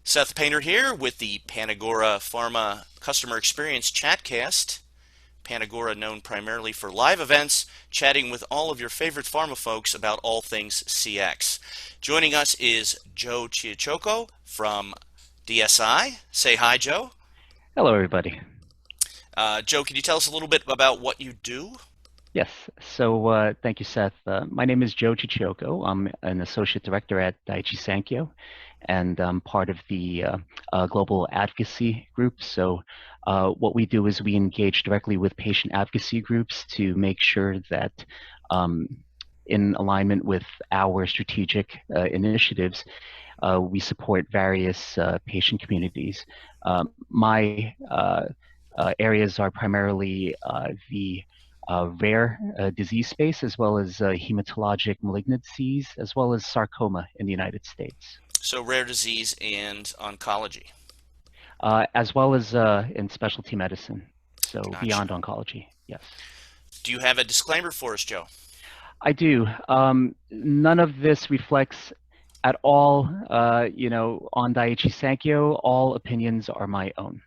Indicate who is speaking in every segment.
Speaker 1: Seth Painter here with the Panagora Pharma Customer Experience Chatcast. Panagora known primarily for live events, chatting with all of your favorite pharma folks about all things CX. Joining us is Joe Chichioco from DSI. Say hi, Joe.
Speaker 2: Hello, everybody.
Speaker 1: Joe, can you tell us a little bit about what you do?
Speaker 2: Yes, thank you, Seth. My name is Joe Chichioco. I'm an associate director at Daiichi Sankyo, and I'm part of the global advocacy group. What we do is we engage directly with patient advocacy groups to make sure that, um, in alignment with our strategic initiatives, we support various patient communities. My areas are primarily the rare disease space, as well as hematologic malignancies, as well as sarcoma in the United States,
Speaker 1: So, rare disease and oncology.
Speaker 2: as well as in specialty medicine. So
Speaker 1: Gotcha.
Speaker 2: beyond oncology, yes.
Speaker 1: Do you have a disclaimer for us, Joe?
Speaker 2: I do. None of this reflects at all, on Daiichi Sankyo. All opinions are my own.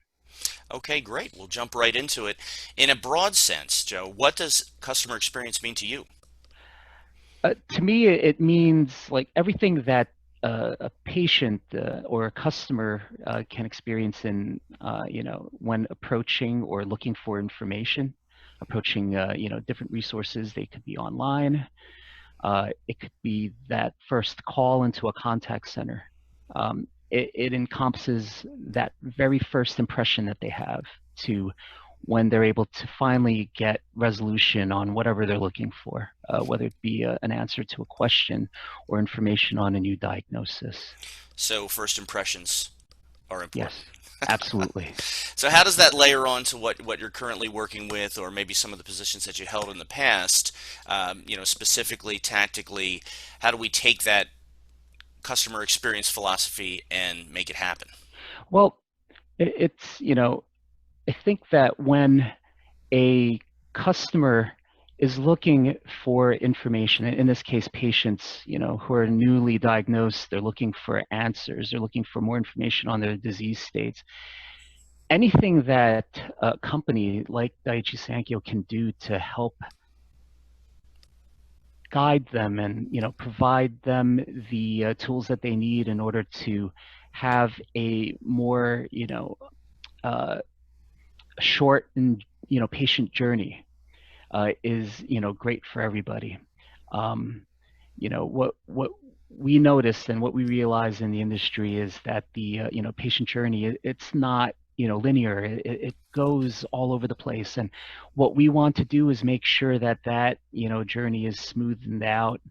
Speaker 1: Okay, great. We'll jump right into it. In a broad sense, Joe, what does customer experience mean to you?
Speaker 2: To me, it means like everything that a patient or a customer can experience when approaching or looking for information, approaching, different resources. They could be online. It could be that first call into a contact center. It encompasses that very first impression that they have to when they're able to finally get resolution on whatever they're looking for, whether it be an answer to a question or information on a new diagnosis.
Speaker 1: So, first impressions are important.
Speaker 2: Yes, absolutely.
Speaker 1: So, how does that layer on to what you're currently working with, or maybe some of the positions that you held in the past? Specifically, tactically, how do we take that customer experience philosophy and make it happen?
Speaker 2: Well, it's, I think that when a customer is looking for information, in this case, patients, who are newly diagnosed, they're looking for answers, they're looking for more information on their disease states. Anything that a company like Daiichi Sankyo can do to help guide them and, provide them the tools that they need in order to have a more, uh, short and, patient journey is great for everybody. Um, what we noticed and what we realize in the industry is that the patient journey, it's not linear. It goes all over the place, and what we want to do is make sure that journey is smoothened out.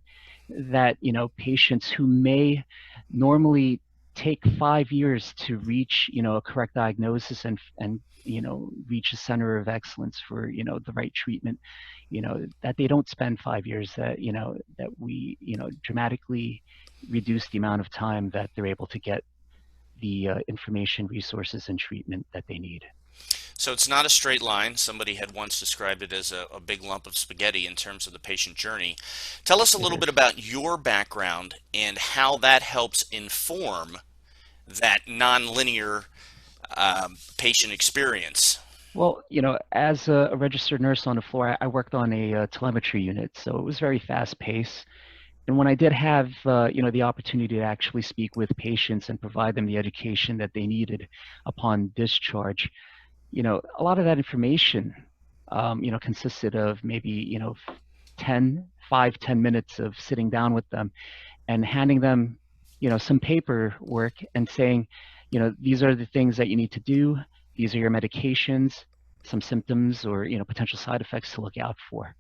Speaker 2: That patients who may normally take 5 years to reach a correct diagnosis and reach a center of excellence for the right treatment, that they don't spend 5 years, that that we dramatically reduce the amount of time that they're able to get the information, resources, and treatment that they need.
Speaker 1: So, it's not a straight line. Somebody had once described it as a big lump of spaghetti in terms of the patient journey. Tell us a
Speaker 2: It
Speaker 1: little bit
Speaker 2: is.
Speaker 1: about your background and how that helps inform that nonlinear patient experience.
Speaker 2: Well, as a registered nurse on the floor, I worked on a telemetry unit, so it was very fast paced. And when I did have, the opportunity to actually speak with patients and provide them the education that they needed upon discharge, a lot of that information, consisted of maybe, 5, 10 minutes of sitting down with them and handing them, some paperwork and saying, these are the things that you need to do. These are your medications, some symptoms or, potential side effects to look out for.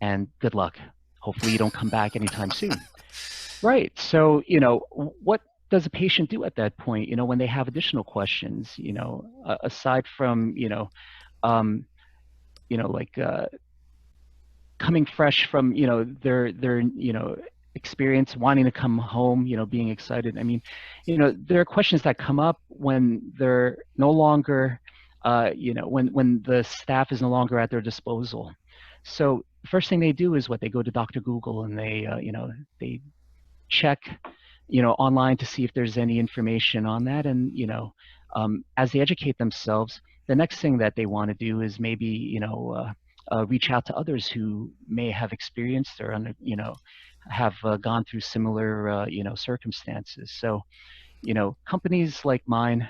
Speaker 2: And good luck. Hopefully you don't come back anytime soon. Right. So, what does a patient do at that point, when they have additional questions, aside from, um, like coming fresh from, their experience, wanting to come home, being excited. I mean, there are questions that come up when they're no longer, when the staff is no longer at their disposal. So the first thing they do is what they go to Dr. Google and they check online to see if there's any information on that. And, as they educate themselves, the next thing that they want to do is maybe, reach out to others who may have experienced or, have gone through similar, circumstances. So, companies like mine,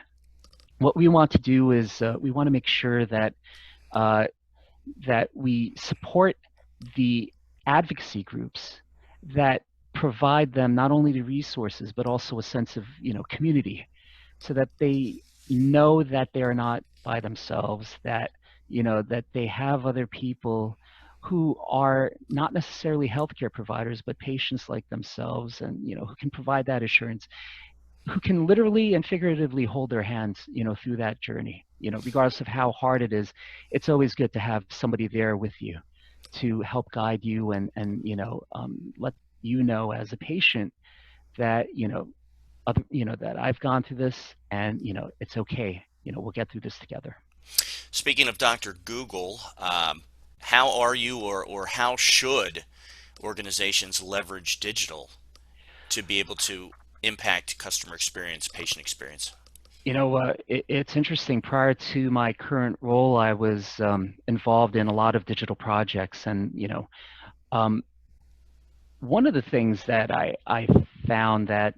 Speaker 2: what we want to do is we want to make sure that uh, we support the advocacy groups that provide them not only the resources but also a sense of community, so that they know that they are not by themselves, that that they have other people who are not necessarily healthcare providers but patients like themselves, and who can provide that assurance, who can literally and figuratively hold their hands, through that journey. Regardless of how hard it is, it's always good to have somebody there with you to help guide you, and let you know as a patient that that I've gone through this, and it's okay. We'll get through this together.
Speaker 1: Speaking of Dr. Google, how are you, or how should organizations leverage digital to be able to impact customer experience, patient experience?
Speaker 2: It's interesting. Prior to my current role, I was involved in a lot of digital projects, and um, one of the things that I found that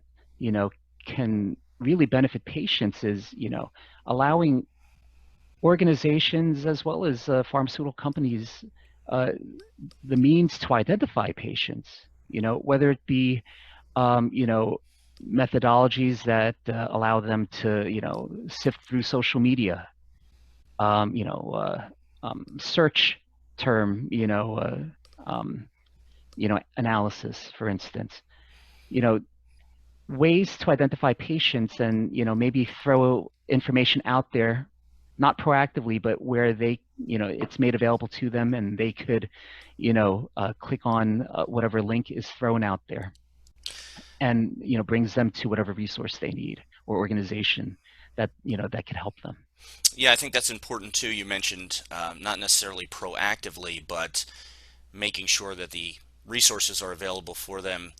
Speaker 2: can really benefit patients is allowing organizations as well as pharmaceutical companies uh, the means to identify patients. Whether it be methodologies that allow them to sift through social media, search term um, analysis, for instance. You know, ways to identify patients, and maybe throw information out there, not proactively, but where they it's made available to them, and they could click on whatever link is thrown out there, and brings them to whatever resource they need or organization that that could help them.
Speaker 1: Yeah, I think that's important too. You mentioned not necessarily proactively, but making sure that the resources are available for them.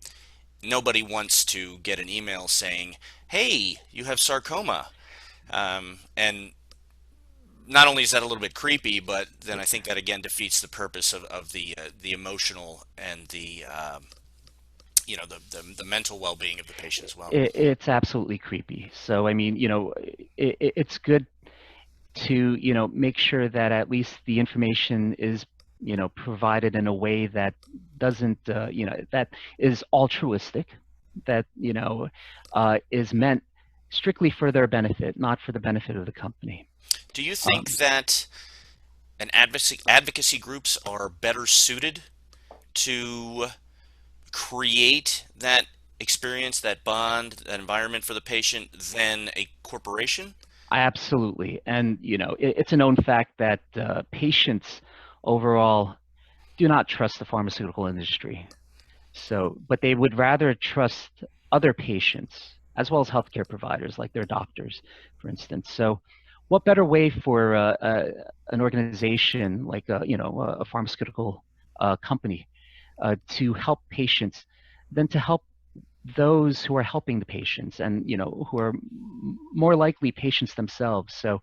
Speaker 1: Nobody wants to get an email saying, "Hey, you have sarcoma," and not only is that a little bit creepy, but then I think that again defeats the purpose of the emotional and the the mental well-being of the patient as well.
Speaker 2: It's absolutely creepy. So I mean, it's good to make sure that at least the information is provided in a way that doesn't that is altruistic, that is meant strictly for their benefit, not for the benefit of the company.
Speaker 1: Do you think
Speaker 2: um,
Speaker 1: that an advocacy groups are better suited to create that experience, that bond, that environment for the patient than a corporation?
Speaker 2: Absolutely. And it's a known fact that patients overall do not trust the pharmaceutical industry. So, but they would rather trust other patients as well as healthcare providers, like their doctors, for instance. So, what better way for an organization like a pharmaceutical company to help patients than to help those who are helping the patients, and who are more likely patients themselves. So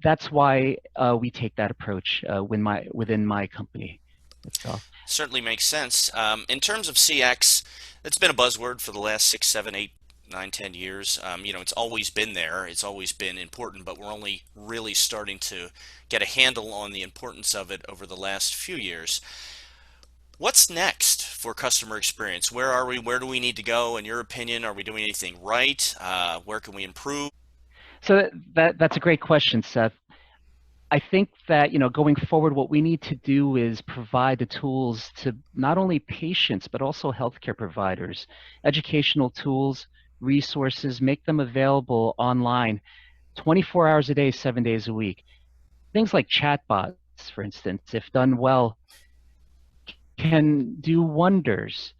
Speaker 2: that's why we take that approach within my company itself.
Speaker 1: Certainly makes sense. In terms of CX, it's been a buzzword for the last 6, 7, 8, 9, 10 years. It's always been there. It's always been important, but we're only really starting to get a handle on the importance of it over the last few years. What's next for customer experience? Where are we? Where do we need to go? In your opinion, are we doing anything right? Where can we improve?
Speaker 2: So that's a great question, Seth. I think that going forward, what we need to do is provide the tools to not only patients but also healthcare providers, educational tools, resources, make them available online 24 hours a day, 7 days a week. Things like chatbots, for instance, if done well, can do wonders,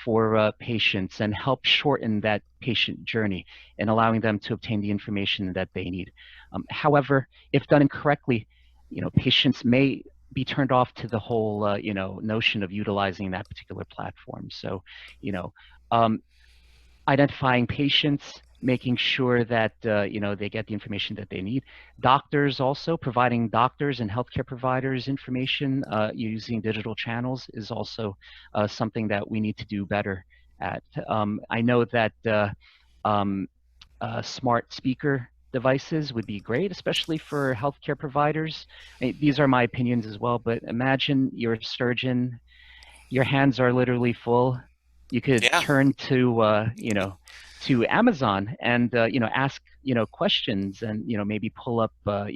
Speaker 2: for patients, and help shorten that patient journey and allowing them to obtain the information that they need. However, if done incorrectly, patients may be turned off to the whole, notion of utilizing that particular platform. So, you know, um, identifying patients, making sure that they get the information that they need. Doctors also providing doctors and healthcare providers information using digital channels is also something that we need to do better at. I know that um, smart speaker devices would be great, especially for healthcare providers. These are my opinions as well, but imagine you're a surgeon, your hands are literally full. You could
Speaker 1: Yeah.
Speaker 2: turn to Amazon and ask questions and maybe pull up uh,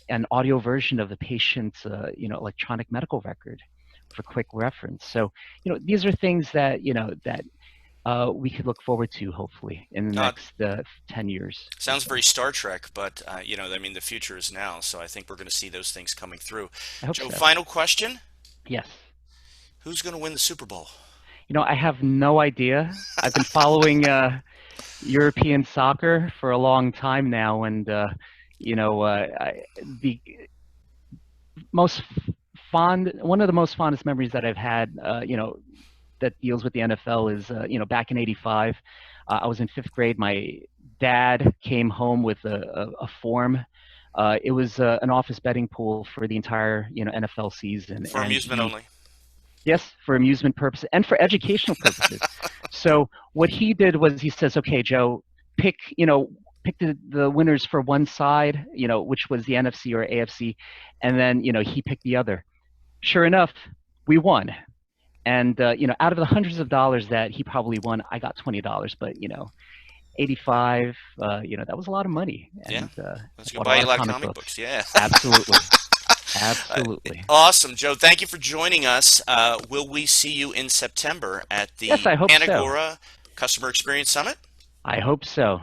Speaker 2: an audio version of the patient's electronic medical record for quick reference. So these are things that we could look forward to hopefully in the
Speaker 1: Uh,
Speaker 2: next 10 years or
Speaker 1: Sounds very
Speaker 2: so.
Speaker 1: Star Trek, but I mean, the future is now, so I think we're going to see those things coming through.
Speaker 2: I hope
Speaker 1: Joe,
Speaker 2: so.
Speaker 1: final question:
Speaker 2: Yes.
Speaker 1: who's going to win the Super Bowl?
Speaker 2: I have no idea. I've been following European soccer for a long time now, and the most one of the most fondest memories that I've had, that deals with the NFL is, back in '85. I was in fifth grade. My dad came home with a form. It was an office betting pool for the entire, NFL season,
Speaker 1: For
Speaker 2: and
Speaker 1: amusement
Speaker 2: he
Speaker 1: only.
Speaker 2: yes, for amusement purposes and for educational purposes. So what he did was he says, "Okay, Joe, pick pick the winners for one side, which was the NFC or AFC, and then he picked the other." Sure enough, we won. And out of the hundreds of dollars that he probably won, I got $20. But 85, that was a lot of money,
Speaker 1: Yeah,
Speaker 2: and I
Speaker 1: let's go
Speaker 2: bought a
Speaker 1: buy
Speaker 2: lot
Speaker 1: you a
Speaker 2: of
Speaker 1: lot of
Speaker 2: comic
Speaker 1: comic
Speaker 2: books.
Speaker 1: books. Yeah.
Speaker 2: Absolutely,
Speaker 1: Uh,
Speaker 2: absolutely.
Speaker 1: awesome, Joe. Thank you for joining us. Will we see you in September at
Speaker 2: Yes,
Speaker 1: the
Speaker 2: I hope so.
Speaker 1: Panagora Customer Experience Summit?
Speaker 2: I hope so.